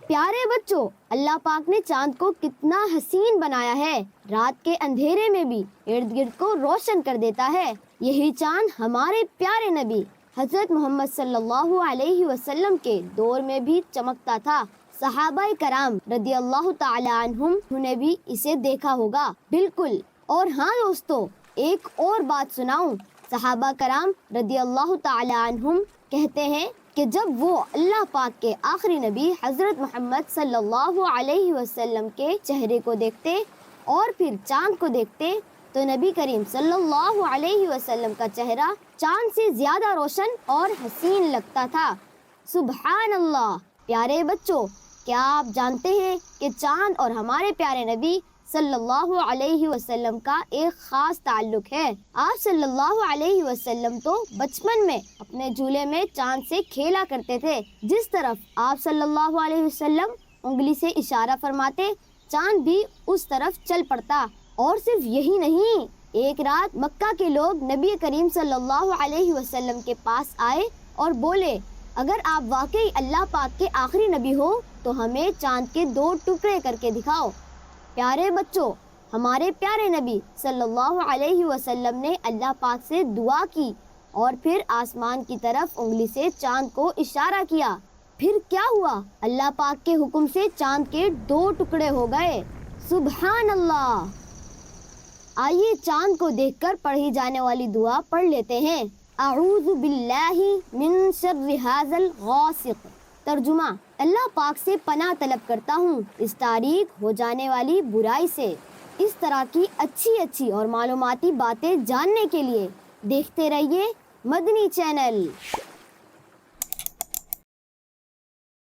پیارے بچوں، اللہ پاک نے چاند کو کتنا حسین بنایا ہے، رات کے اندھیرے میں بھی ارد گرد کو روشن کر دیتا ہے۔ یہی چاند ہمارے پیارے نبی حضرت محمد صلی اللہ علیہ وسلم کے دور میں بھی چمکتا تھا۔ صحابہ کرام رضی اللہ تعالی عنہم نے بھی اسے دیکھا ہوگا۔ بالکل۔ اور ہاں دوستو، ایک اور بات سناؤں۔ صحابہ کرام رضی اللہ تعالی عنہم کہتے ہیں کہ جب وہ اللہ پاک کے آخری نبی حضرت محمد صلی اللہ علیہ وسلم کے چہرے کو دیکھتے اور پھر چاند کو دیکھتے تو نبی کریم صلی اللہ علیہ وسلم کا چہرہ چاند سے زیادہ روشن اور حسین لگتا تھا۔ سبحان اللہ۔ پیارے بچوں، کیا آپ جانتے ہیں کہ چاند اور ہمارے پیارے نبی صلی اللہ علیہ وسلم کا ایک خاص تعلق ہے؟ آپ صلی اللہ علیہ وسلم تو بچپن میں اپنے جھولے میں چاند سے کھیلا کرتے تھے۔ جس طرف آپ صلی اللہ علیہ وسلم انگلی سے اشارہ فرماتے، چاند بھی اس طرف چل پڑتا۔ اور صرف یہی نہیں، ایک رات مکہ کے لوگ نبی کریم صلی اللہ علیہ وسلم کے پاس آئے اور بولے، اگر آپ واقعی اللہ پاک کے آخری نبی ہو تو ہمیں چاند کے 2 ٹکڑے کر کے دکھاؤ۔ پیارے بچوں، ہمارے پیارے نبی صلی اللہ علیہ وسلم نے اللہ پاک سے دعا کی اور پھر آسمان کی طرف انگلی سے چاند کو اشارہ کیا۔ پھر کیا ہوا؟ اللہ پاک کے حکم سے چاند کے 2 ٹکڑے ہو گئے۔ سبحان اللہ۔ آئیے چاند کو دیکھ کر پڑھی جانے والی دعا پڑھ لیتے ہیں۔ اعوذ باللہ من شر ھذا الغاسق۔ ترجمہ: اللہ پاک سے پناہ طلب کرتا ہوں اس تاریک ہو جانے والی برائی سے۔ اس طرح کی اچھی اور معلوماتی باتیں جاننے کے لیے دیکھتے رہیے مدنی چینل۔